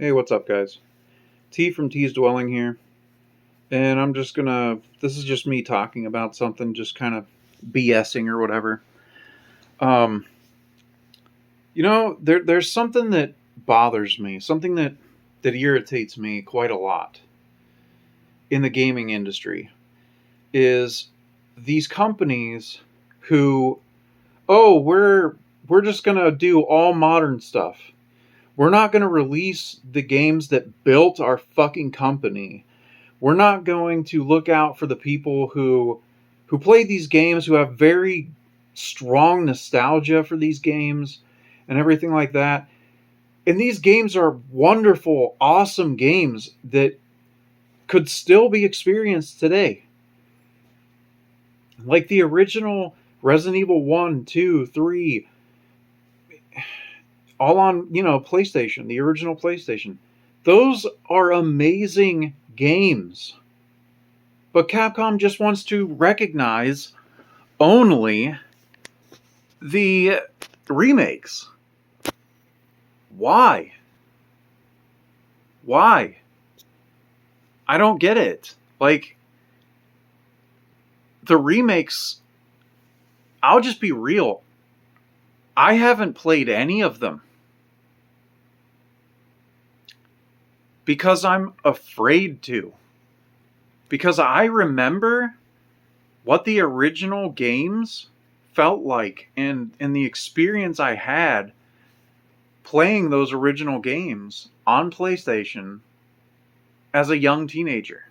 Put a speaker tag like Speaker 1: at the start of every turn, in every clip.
Speaker 1: Hey, what's up, guys? T from T's Dwelling here, and this is just me talking about something, just kind of BSing or whatever. Um, there's something that bothers me, something that irritates me quite a lot in the gaming industry is these companies who, oh, we're just gonna do all modern stuff. We're not gonna release the games that built our fucking company. We're not going to look out for the people who play these games, who have very strong nostalgia for these games and everything like that. And these games are wonderful, awesome games that could still be experienced today. Like the original Resident Evil 1, 2, 3, all on, PlayStation, the original PlayStation. Those are amazing games. But Capcom just wants to recognize only the remakes. Why? Why? I don't get it. Like, the remakes, I'll just be real. I haven't played any of them because I'm afraid to. Because I remember what the original games felt like and the experience I had playing those original games on PlayStation as a young teenager.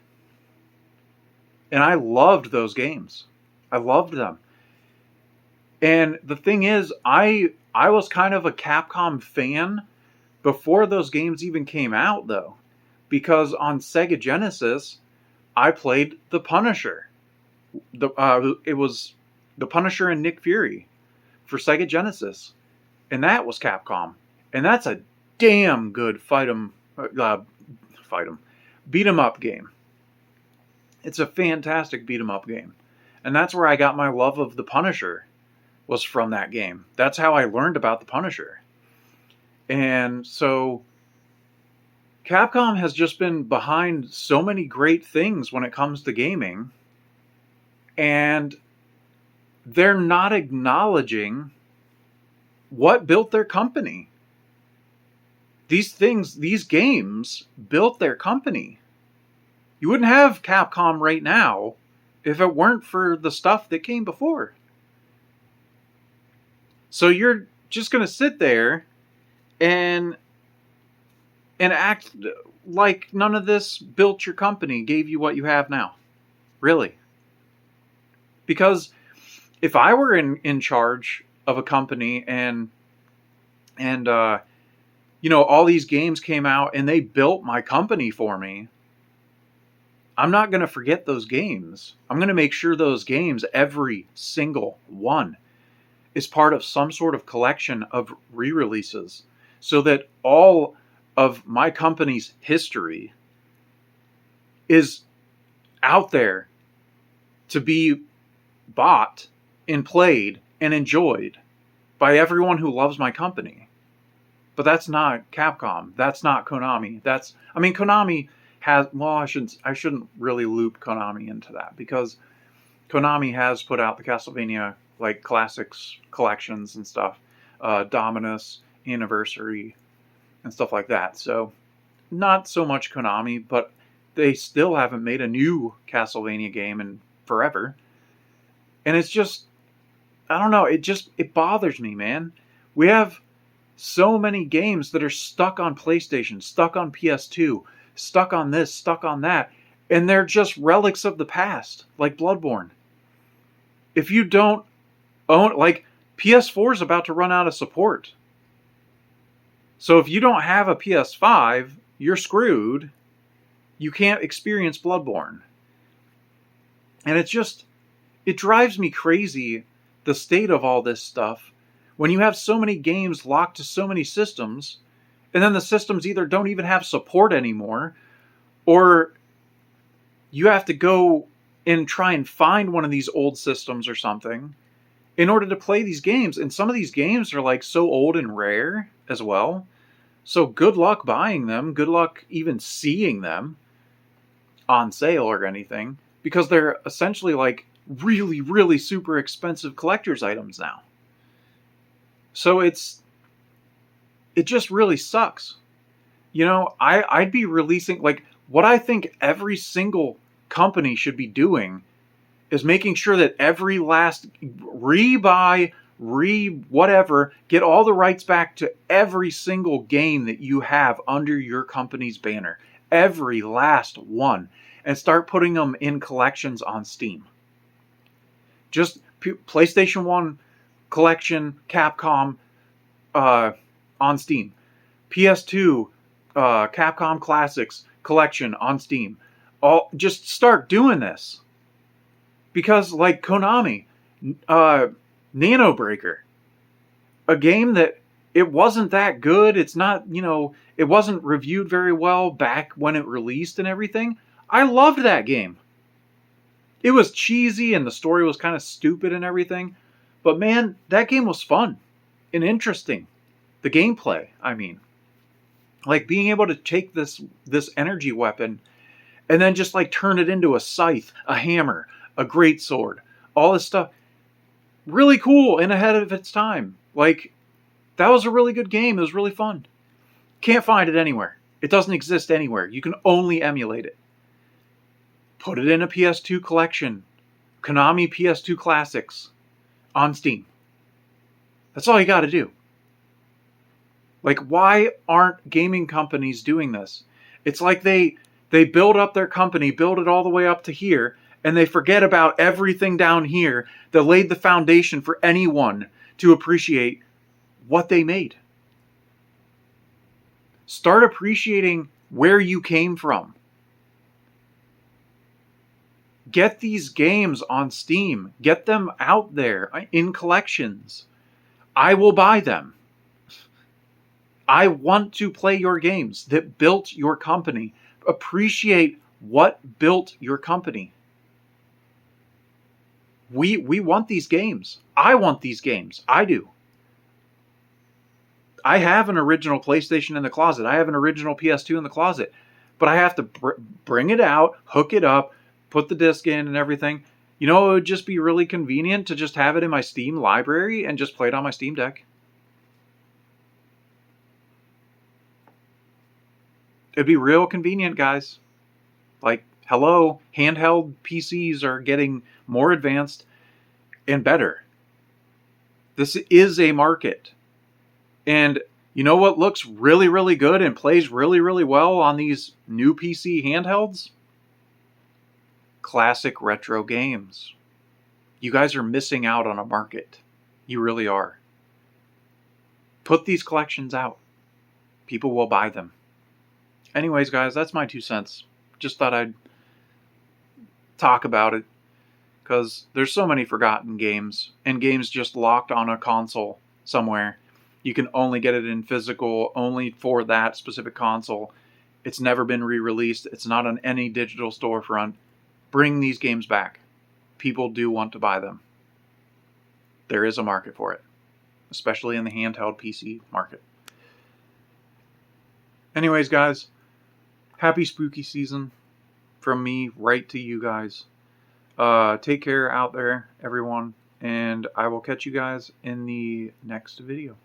Speaker 1: And I loved those games. I loved them. And the thing is, I was kind of a Capcom fan before those games even came out, though, because on Sega Genesis I played The Punisher. It was The Punisher and Nick Fury for Sega Genesis, and that was Capcom, and that's a damn good beat 'em up game. It's a fantastic beat 'em up game, and that's where I got my love of The Punisher, was from that game. That's how I learned about The Punisher. And so Capcom has just been behind so many great things when it comes to gaming, and they're not acknowledging what built their company. These games built their company. You wouldn't have Capcom right now if it weren't for the stuff that came before. So you're just going to sit there and act like none of this built your company, gave you what you have now. Really. Because if I were in charge of a company and all these games came out and they built my company for me, I'm not going to forget those games. I'm going to make sure those games, every single one, is part of some sort of collection of re-releases, so that all of my company's history is out there to be bought and played and enjoyed by everyone who loves my company. But that's not Capcom. That's not Konami. Konami has, well, I shouldn't really loop Konami into that, because Konami has put out the Castlevania like classics collections and stuff, Dominus, Anniversary, and stuff like that. So not so much Konami, but they still haven't made a new Castlevania game in forever. And it's just, I don't know, it bothers me, man. We have so many games that are stuck on PlayStation, stuck on PS2, stuck on this, stuck on that, and they're just relics of the past, like Bloodborne. If you don't own, like, PS4 is about to run out of support. So if you don't have a PS5, you're screwed. You can't experience Bloodborne. And it drives me crazy, the state of all this stuff, when you have so many games locked to so many systems, and then the systems either don't even have support anymore, or you have to go and try and find one of these old systems or something in order to play these games. And some of these games are like so old and rare as well. So good luck buying them. Good luck even seeing them on sale or anything, because they're essentially like really, really super expensive collector's items now. So it just really sucks. You know, I'd be releasing, like, what I think every single company should be doing is making sure that every last rebuy, whatever, get all the rights back to every single game that you have under your company's banner. Every last one. And start putting them in collections on Steam. Just PlayStation 1 collection, Capcom, on Steam. PS2, Capcom Classics collection on Steam. Just start doing this. Because, like Konami, Nano Breaker, a game that it wasn't that good. It's not, it wasn't reviewed very well back when it released and everything. I loved that game. It was cheesy and the story was kind of stupid and everything. But man, that game was fun and interesting. The gameplay, I mean. Like being able to take this energy weapon and then just like turn it into a scythe, a hammer, a greatsword, all this stuff. Really cool and ahead of its time. Like, that was a really good game. It was really fun. Can't find it anywhere. It doesn't exist anywhere. You can only emulate it. Put it in a PS2 collection. Konami PS2 Classics on Steam. That's all you got to do. Like, why aren't gaming companies doing this? It's like they build up their company, build it all the way up to here, and they forget about everything down here that laid the foundation for anyone to appreciate what they made. Start appreciating where you came from. Get these games on Steam. Get them out there in collections. I will buy them. I want to play your games that built your company. Appreciate what built your company. We want these games. I want these games. I do. I have an original PlayStation in the closet. I have an original PS2 in the closet. But I have to bring it out, hook it up, put the disc in and everything. You know, it would just be really convenient to just have it in my Steam library and just play it on my Steam Deck. It'd be real convenient, guys. Like, hello, handheld PCs are getting more advanced and better. This is a market. And you know what looks really, really good and plays really, really well on these new PC handhelds? Classic retro games. You guys are missing out on a market. You really are. Put these collections out. People will buy them. Anyways, guys, that's my 2 cents. Just thought I'd talk about it, because there's so many forgotten games and games just locked on a console somewhere. You can only get it in physical, only for that specific console. It's never been re-released. It's not on any digital storefront. Bring these games back. People do want to buy them. There is a market for it, especially in the handheld PC market. Anyways, guys, happy spooky season from me right to you guys. Take care out there, everyone, and I will catch you guys in the next video.